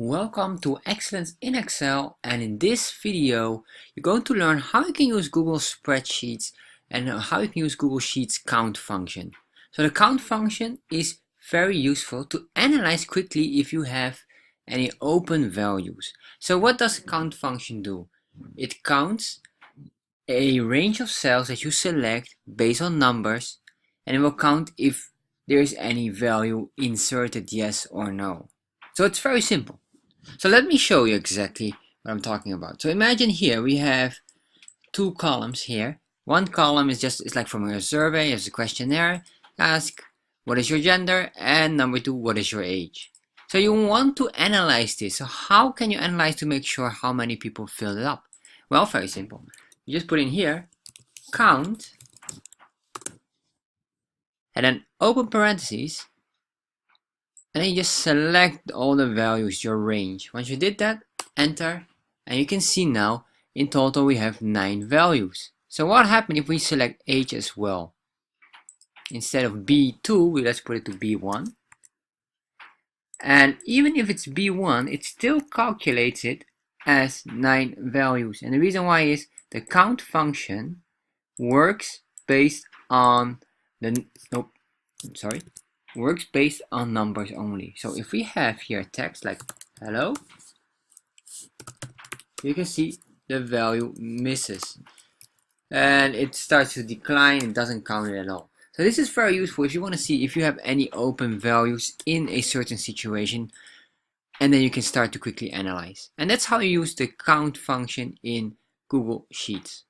Welcome to Excellence in Excel, and in this video you're going to learn how you can use Google Spreadsheets and how you can use Google Sheets count function. So the count function is very useful to analyze quickly if you have any open values. So what does the count function do? It counts a range of cells that you select based on numbers, and it will count if there is any value inserted, yes or no. So it's very simple. So let me show you exactly what I'm talking about. So imagine here we have two columns here. One column is it's like from a survey, as a questionnaire. Ask what is your gender, and number two, what is your age. So you want to analyze this. So how can you analyze to make sure how many people filled it up? Well, very simple. You just put in here count and then open parentheses. And then you just select all the values, your range. Once you did that, enter, and you can see now in total we have 9 values. So what happened if we select age as well? Instead of B2, let's put it to B1. And even if it's B1, it still calculates it as 9 values. And the reason why is the count function works based on works based on numbers only. So if we have here text like hello, you can see the value misses and it starts to decline. It doesn't count it at all. So this is very useful if you want to see if you have any open values in a certain situation, and then you can start to quickly analyze. And that's how you use the count function in Google Sheets.